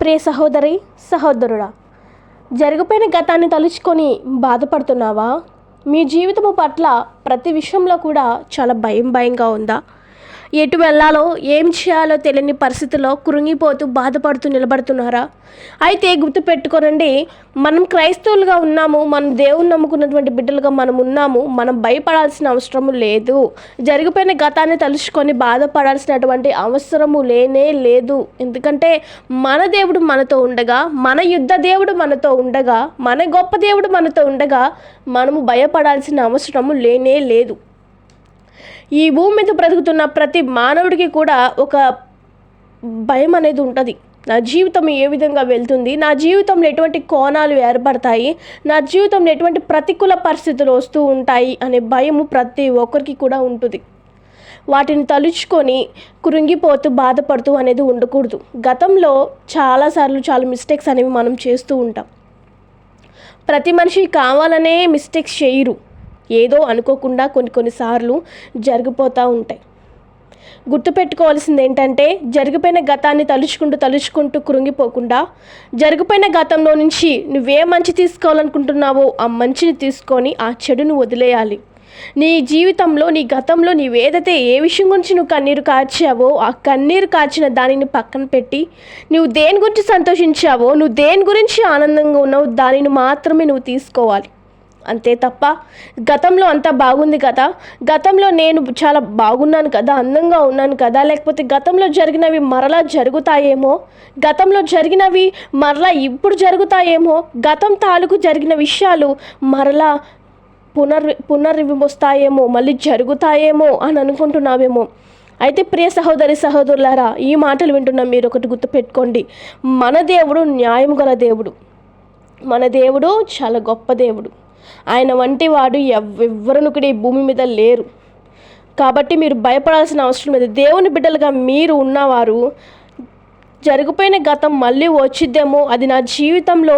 ప్రియ సహోదరి సహోదరుడా, జరిగిపోయిన గతాన్ని తలుచుకొని బాధపడుతున్నావా? మీ జీవితము పట్ల ప్రతి విషయంలో కూడా చాలా భయంగా ఉందా? ఎటు వెళ్ళాలో ఏం చేయాలో తెలియని పరిస్థితుల్లో కృంగిపోతూ బాధపడుతూ నిలబడుతున్నారా? అయితే గుర్తుపెట్టుకోనండి, మనం క్రైస్తవులుగా ఉన్నాము, మనం దేవుని నమ్ముకున్నటువంటి బిడ్డలుగా మనం ఉన్నాము. మనం భయపడాల్సిన అవసరము లేదు. జరిగిపోయిన గతాన్ని తలుచుకొని బాధపడాల్సినటువంటి అవసరము లేనే లేదు. ఎందుకంటే మన దేవుడు మనతో ఉండగా, మన యుద్ధ దేవుడు మనతో ఉండగా, మన గొప్ప దేవుడు మనతో ఉండగా మనము భయపడాల్సిన అవసరము లేనే లేదు. ఈ భూమి మీద బ్రతుకుతున్న ప్రతి మానవుడికి కూడా ఒక భయం అనేది ఉంటుంది. నా జీవితం ఏ విధంగా వెళ్తుంది, నా జీవితంలో ఎటువంటి కోణాలు ఏర్పడతాయి, నా జీవితంలో ఎటువంటి ప్రతికూల పరిస్థితులు వస్తూ ఉంటాయి అనే భయము ప్రతి ఒక్కరికి కూడా ఉంటుంది. వాటిని తలుచుకొని కృంగిపోతూ బాధపడుతూ అనేది ఉండకూడదు. గతంలో చాలాసార్లు చాలా మిస్టేక్స్ అనేవి మనం చేస్తూ ఉంటాం. ప్రతి మనిషి కావాలనే మిస్టేక్స్ చేయరు, ఏదో అనుకోకుండా కొన్నిసార్లు జరిగిపోతూ ఉంటాయి. గుర్తుపెట్టుకోవాల్సింది ఏంటంటే, జరిగిపోయిన గతాన్ని తలుచుకుంటూ కృంగిపోకుండా, జరిగిపోయిన గతంలో నుంచి నువ్వే మంచి తీసుకోవాలనుకుంటున్నావో ఆ మంచిని తీసుకొని ఆ చెడును వదిలేయాలి. నీ జీవితంలో, నీ గతంలో నీవేదైతే ఏ విషయం గురించి నువ్వు కన్నీరు కార్చావో ఆ కన్నీరు కార్చిన దానిని పక్కన పెట్టి, నువ్వు దేని గురించి సంతోషించావో, నువ్వు దేని గురించి ఆనందంగా ఉన్నావో దానిని మాత్రమే నువ్వు తీసుకోవాలి. అంతే తప్ప గతంలో అంతా బాగుంది కదా, గతంలో నేను చాలా బాగున్నాను కదా, అందంగా ఉన్నాను కదా, లేకపోతే గతంలో జరిగినవి మరలా జరుగుతాయేమో, గతంలో జరిగినవి మరలా ఇప్పుడు జరుగుతాయేమో, గతం తాలూకు జరిగిన విషయాలు మరలా పునర్విమొస్తాయేమో, మళ్ళీ జరుగుతాయేమో అని అనుకుంటున్నావేమో. అయితే ప్రియ సహోదరి సహోదరులారా, ఈ మాటలు వింటున్న మీరు ఒకటి గుర్తుపెట్టుకోండి, మన దేవుడు న్యాయం గల దేవుడు. మన దేవుడు చాలా గొప్ప దేవుడు. ఆయన వంటి వాడు ఎవ్వరును కూడా ఈ భూమి మీద లేరు. కాబట్టి మీరు భయపడాల్సిన అవసరం లేదు. దేవుని బిడ్డలుగా మీరు ఉన్నవారు, జరిగిపోయిన గతం మళ్ళీ వచ్చిద్దేమో, అది నా జీవితంలో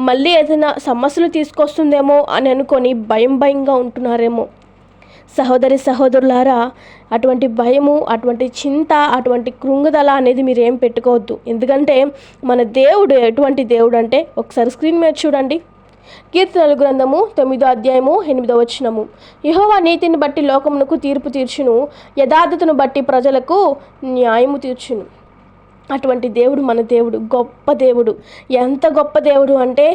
మళ్ళీ ఏదైనా సమస్యలు తీసుకొస్తుందేమో అని అనుకొని భయంగా ఉంటున్నారేమో. సహోదరి సహోదరులారా, అటువంటి భయము, అటువంటి చింత, అటువంటి కృంగుదల అనేది మీరు ఏం పెట్టుకోవద్దు. ఎందుకంటే మన దేవుడు ఎటువంటి దేవుడు అంటే, ఒకసారి స్క్రీన్ మీద చూడండి. కీర్తనల గ్రంథము 9వ అధ్యాయము 8వ వచనము. యెహోవా నీతిని బట్టి లోకమునకు తీర్పు తీర్చును, యథార్థతను బట్టి ప్రజలకు న్యాయము తీర్చును. అటువంటి దేవుడు మన దేవుడు, గొప్ప దేవుడు. ఎంత గొప్ప దేవుడు అంటే,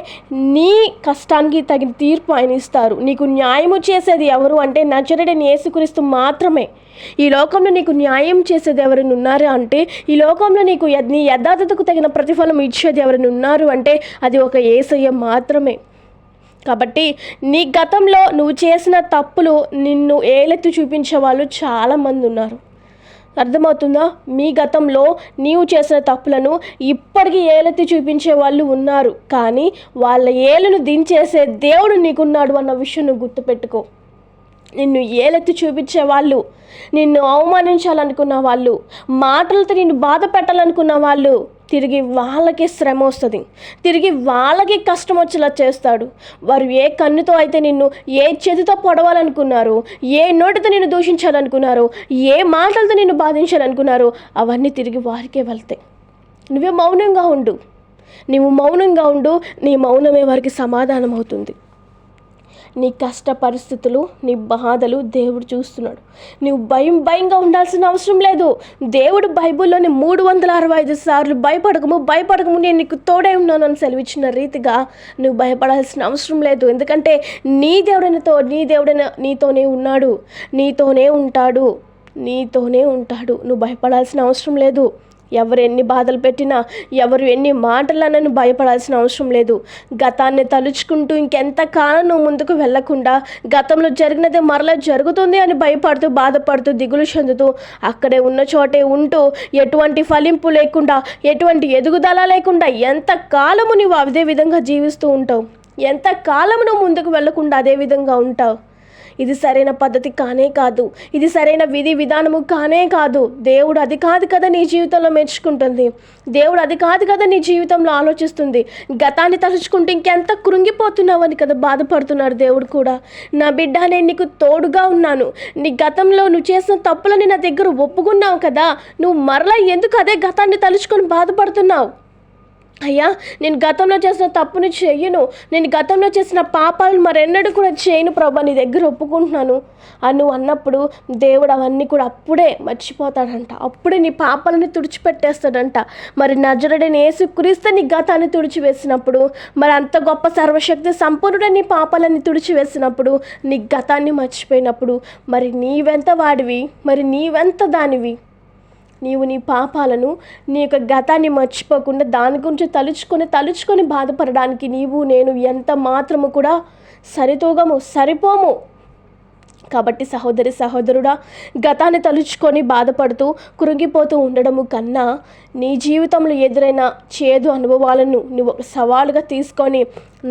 నీ కష్టానికి తగిన తీర్పు ఆయన ఇస్తారు. నీకు న్యాయము చేసేది ఎవరు అంటే నజరేయుడైన యేసుక్రీస్తు మాత్రమే. ఈ లోకంలో నీకు న్యాయం చేసేది ఎవరైనా ఉన్నారు అంటే, ఈ లోకంలో నీకు నీ యథార్థతకు తగిన ప్రతిఫలం ఇచ్చేది ఎవరైనా ఉన్నారు అంటే అది ఒక యేసయ్య మాత్రమే. కాబట్టి నీ గతంలో నువ్వు చేసిన తప్పులు నిన్ను ఏలెత్తి చూపించే వాళ్ళు చాలామంది ఉన్నారు. అర్థమవుతుందా? మీ గతంలో నీవు చేసిన తప్పులను ఇప్పటికీ ఏలెత్తి చూపించే వాళ్ళు ఉన్నారు. కానీ వాళ్ళ ఏలును దించేసే దేవుడు నీకున్నాడు అన్న విషయం నువ్వు గుర్తుపెట్టుకో. నిన్ను ఏలెత్తి చూపించే వాళ్ళు, నిన్ను అవమానించాలనుకున్న వాళ్ళు, మాటలతో నిన్ను బాధ పెట్టాలనుకున్న వాళ్ళు, తిరిగి వాళ్ళకి శ్రమ వస్తుంది, తిరిగి వాళ్ళకి కష్టం వచ్చేలా చేస్తాడు. వారు ఏ కన్నుతో అయితే నిన్ను, ఏ చేతితో పొడవాలనుకున్నారు, ఏ నోటితో నిన్ను దూషించాలనుకున్నారు, ఏ మాటలతో నిన్ను బాధించాలనుకున్నారు, అవన్నీ తిరిగి వారికే వెళ్తాయి. నువ్వే మౌనంగా ఉండు. నువ్వు మౌనంగా ఉండు. నీ మౌనమే వారికి సమాధానం అవుతుంది. నీ కష్ట పరిస్థితులు, నీ బాధలు దేవుడు చూస్తున్నాడు. నువ్వు భయంగా ఉండాల్సిన అవసరం లేదు. దేవుడు బైబిల్లోని 365 సార్లు భయపడకము నేను నీకు తోడై ఉన్నాను అని సెలవిచ్చిన రీతిగా నువ్వు భయపడాల్సిన అవసరం లేదు. ఎందుకంటే నీ దేవుడైన నీతోనే ఉన్నాడు, నీతోనే ఉంటాడు. నువ్వు భయపడాల్సిన అవసరం లేదు. ఎవరు ఎన్ని బాధలు పెట్టినా, ఎవరు ఎన్ని మాటలన్నా భయపడాల్సిన అవసరం లేదు. గతాన్ని తలుచుకుంటూ ఇంకెంతకాలం నువ్వు ముందుకు వెళ్లకుండా, గతంలో జరిగినదే మరలా జరుగుతుంది అని భయపడుతూ, బాధపడుతూ, దిగులు చెందుతూ, అక్కడే ఉన్న చోటే ఉంటూ, ఎటువంటి ఫలింపు లేకుండా, ఎటువంటి ఎదుగుదల లేకుండా ఎంతకాలము నువ్వు అదే విధంగా జీవిస్తూ ఉంటావు? ఎంతకాలము నువ్వు ముందుకు వెళ్లకుండా అదే విధంగా ఉంటావు? ఇది సరైన పద్ధతి కానే కాదు. ఇది సరైన విధి విధానము కానే కాదు. దేవుడు అది కాదు కదా నీ జీవితంలో మెచ్చుకుంటుంది. దేవుడు అది కాదు కదా నీ జీవితంలో ఆలోచిస్తుంది. గతాన్ని తలుచుకుంటూ ఇంకెంత కృంగిపోతున్నావని కదా బాధపడుతున్నాడు దేవుడు కూడా. నా బిడ్డ, నేను నీకు తోడుగా ఉన్నాను. నీ గతంలో నువ్వు చేసిన తప్పులని నా దగ్గర ఒప్పుకున్నావు కదా, నువ్వు మరలా ఎందుకు అదే గతాన్ని తలుచుకొని బాధపడుతున్నావు? అయ్యా, నేను గతంలో చేసిన తప్పుని చెయ్యను, నేను గతంలో చేసిన పాపాలను మరెన్నడూ కూడా చేయను ప్రభా, నీ దగ్గర ఒప్పుకుంటున్నాను అని నువ్వు అన్నప్పుడు దేవుడు అవన్నీ కూడా అప్పుడే మర్చిపోతాడంట, అప్పుడే నీ పాపాలని తుడిచిపెట్టేస్తాడంట. మరి నజరుడైన యేసుక్రీస్తు నీ గతాన్ని తుడిచివేసినప్పుడు, మరి అంత గొప్ప సర్వశక్తి సంపూర్ణుడే నీ పాపాలని తుడిచివేసినప్పుడు, నీ గతాన్ని మర్చిపోయినప్పుడు మరి నీవెంత వాడివి, మరి నీవెంత దానివి? నీవు నీ పాపాలను, నీ యొక్క గతాన్ని మర్చిపోకుండా దాని గురించి తలుచుకొని బాధపడడానికి నీవు నేను ఎంత మాత్రము కూడా సరిపోము. కాబట్టి సహోదరి సహోదరుడా, గతాన్ని తలుచుకొని బాధపడుతూ కృంగిపోతూ ఉండడము కన్నా నీ జీవితంలో ఎదురైన చేదు అనుభవాలను నువ్వు సవాలుగా తీసుకొని,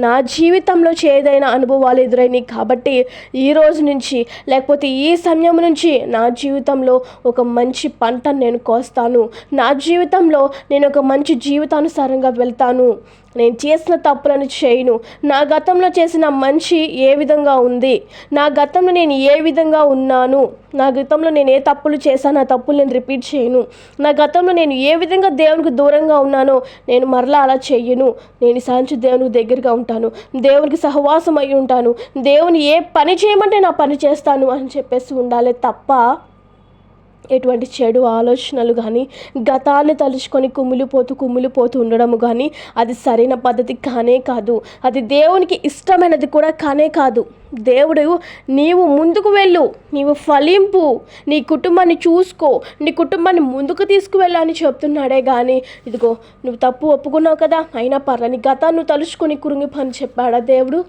నా జీవితంలో చేదైన అనుభవాలు ఎదురైనాయి కాబట్టి ఈ రోజు నుంచి లేకపోతే ఈ సమయం నుంచి నా జీవితంలో ఒక మంచి పంటను నేను కోస్తాను, నా జీవితంలో నేను ఒక మంచి జీవితానుసారంగా వెళ్తాను, నేను చేసిన తప్పులను చేయను, నా గతంలో చేసిన మంచి ఏ విధంగా ఉంది, నా గతంలో నేను ఏ విధంగా ఉన్నాను, నా గతంలో నేను ఏ తప్పులు చేశాను ఆ తప్పులు నేను రిపీట్ చేయను, నా గతంలో నేను ఏ విధంగా దేవునికి దూరంగా ఉన్నానో నేను మరలా అలా చెయ్యను, నేను సాంచి దేవునికి దగ్గరగా ఉంటాను, దేవునికి సహవాసం అయి ఉంటాను, దేవుని ఏ పని చేయమంటే నా పని చేస్తాను అని చెప్పేసి ఉండాలి తప్ప ఎటువంటి చెడు ఆలోచనలు కానీ గతాన్ని తలుచుకొని కుమిలిపోతూ ఉండడము కానీ అది సరైన పద్ధతి కానే కాదు, అది దేవునికి ఇష్టమైనది కూడా కానే కాదు. దేవుడు నీవు ముందుకు వెళ్ళు, నీవు ఫలింపు, నీ కుటుంబాన్ని చూసుకో, నీ కుటుంబాన్ని ముందుకు తీసుకువెళ్ళని చెప్తున్నాడే కానీ ఇదిగో నువ్వు తప్పు ఒప్పుకున్నావు కదా అయినా పర్లే నీ గతాన్ని తలుచుకొని కురింగిపోని చెప్పాడా దేవుడు?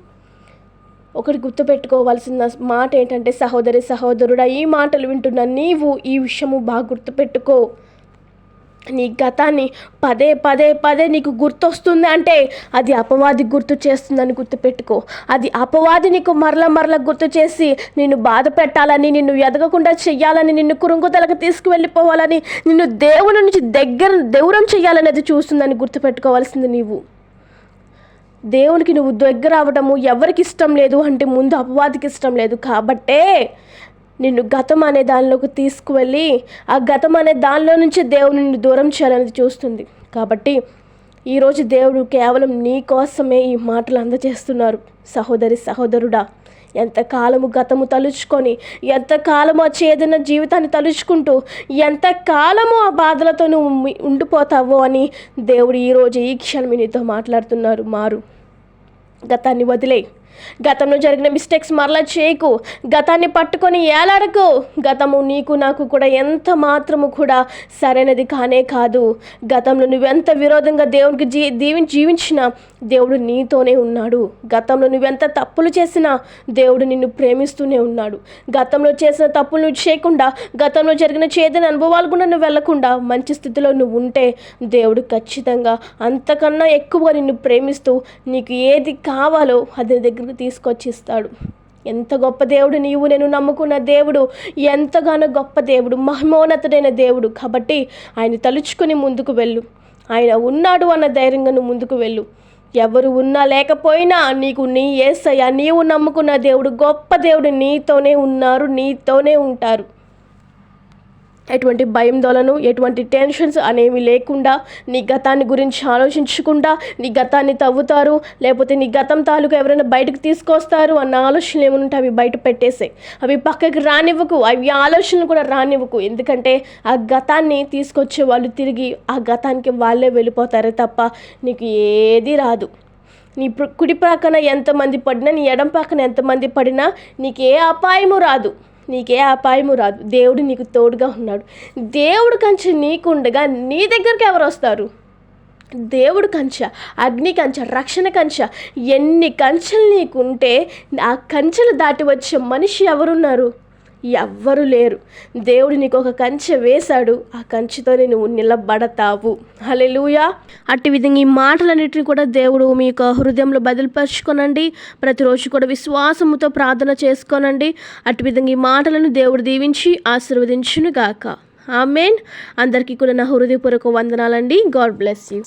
ఒకటి గుర్తుపెట్టుకోవాల్సిన మాట ఏంటంటే సహోదరి సహోదరుడా, ఈ మాటలు వింటున్న నీవు ఈ విషయము బాగా గుర్తుపెట్టుకో. నీ గతాన్ని పదే నీకు గుర్తొస్తుంది అంటే అది అపవాది గుర్తు చేస్తుందని గుర్తుపెట్టుకో. అది అపవాది నీకు మరల గుర్తు చేసి నిన్ను బాధ పెట్టాలని, నిన్ను ఎదగకుండా చెయ్యాలని, నిన్ను కురుంగుదలకు తీసుకువెళ్ళిపోవాలని, నిన్ను దేవుని నుంచి దూరం చెయ్యాలనేది చూస్తుందని గుర్తుపెట్టుకోవాల్సింది నీవు. దేవునికి నువ్వు దగ్గర అవ్వడము ఎవరికి ఇష్టం లేదు అంటే ముందు అపవాదికి ఇష్టం లేదు కాబట్టే నిన్ను గతం అనే దానిలోకి తీసుకువెళ్ళి ఆ గతం అనే దానిలో నుంచి దేవుని నిన్ను దూరం చేయాలనేది చూస్తుంది. కాబట్టి ఈరోజు దేవుడు కేవలం నీ కోసమే ఈ మాటలు అందజేస్తున్నారు. సహోదరి సహోదరుడా, ఎంతకాలము గతము తలుచుకొని, ఎంతకాలము ఆ చేదైన జీవితాన్ని తలుచుకుంటూ, ఎంతకాలము ఆ బాధలతో నువ్వు ఉండిపోతావో అని దేవుడు ఈరోజు ఈ క్షణం నీతో మాట్లాడుతున్నారు. గతాన్ని వదిలే, గతంలో జరిగిన మిస్టేక్స్ మరలా చేయకు, గతాన్ని పట్టుకొని ఏలాడకు. గతము నీకు నాకు కూడా ఎంత మాత్రము కూడా సరైనది కానే కాదు. గతంలో నువ్వెంత విరోధంగా దేవునికి జీవించినా దేవుడు నీతోనే ఉన్నాడు. గతంలో నువ్వెంత తప్పులు చేసినా దేవుడు నిన్ను ప్రేమిస్తూనే ఉన్నాడు. గతంలో చేసిన తప్పులు నువ్వు చేయకుండా, గతంలో జరిగిన చేదైన అనుభవాలు కూడా నువ్వు వెళ్లకుండా మంచి స్థితిలో నువ్వు ఉంటే దేవుడు ఖచ్చితంగా అంతకన్నా ఎక్కువగా నిన్ను ప్రేమిస్తూ నీకు ఏది కావాలో అది దగ్గరికి తీసుకొచ్చి ఇస్తాడు. ఎంత గొప్ప దేవుడు నీవు నేను నమ్ముకున్న దేవుడు, ఎంతగానో గొప్ప దేవుడు, మహిమోన్నతుడైన దేవుడు. కాబట్టి ఆయన తలుచుకొని ముందుకు వెళ్ళు. ఆయన ఉన్నాడు అన్న ధైర్యంగా నువ్వు ముందుకు వెళ్ళు. ఎవరు ఉన్నా లేకపోయినా నీకు నీ యేసయ్య, నీవు నమ్ముకున్న దేవుడు, గొప్ప దేవుడు నీతోనే ఉన్నారు, నీతోనే ఉంటారు. ఎటువంటి భయందోళన, ఎటువంటి టెన్షన్స్ అనేవి లేకుండా, నీ గతాన్ని గురించి ఆలోచించకుండా నీ గతాన్ని తవ్వుతారు, లేకపోతే నీ గతం తాలూకు ఎవరైనా బయటకు తీసుకొస్తారు అన్న ఆలోచనలు ఏముంటే అవి బయట పెట్టేసే, అవి పక్కకి రానివ్వకు, అవి ఆలోచనలు కూడా రానివ్వకు. ఎందుకంటే ఆ గతాన్ని తీసుకొచ్చే వాళ్ళు తిరిగి ఆ గతానికి వాళ్ళే వెళ్ళిపోతారే తప్ప నీకు ఏది రాదు. నీ కుడి ప్రక్కన ఎంతమంది పడినా, నీ ఎడం పక్కన ఎంతమంది పడినా నీకే అపాయము రాదు. దేవుడు నీకు తోడుగా ఉన్నాడు. దేవుడు కంచె నీకుండగా నీ దగ్గరికి ఎవరు వస్తారు? దేవుడు కంచె, అగ్ని కంచె, రక్షణ కంచె, ఎన్ని కంచెలు నీకుంటే ఆ కంచెలు దాటి వచ్చే మనిషి ఎవరున్నారు? ఎవ్వరు లేరు. దేవుడు నీకు ఒక కంచె వేశాడు, ఆ కంచెతోనే నువ్వు నిలబడతావు. హల్లెలూయా. అట్టి విధంగా ఈ మాటలన్నిటిని కూడా దేవుడు మీ యొక్క హృదయంలో బదిలిపరుచుకోనండి. ప్రతిరోజు కూడా విశ్వాసముతో ప్రార్థన చేసుకోనండి. అట్టి విధంగా ఈ మాటలను దేవుడు దీవించి ఆశీర్వదించును గాక. ఆమేన్. అందరికీ కూడా నా హృదయపూర్వక వందనాలండి. God bless you.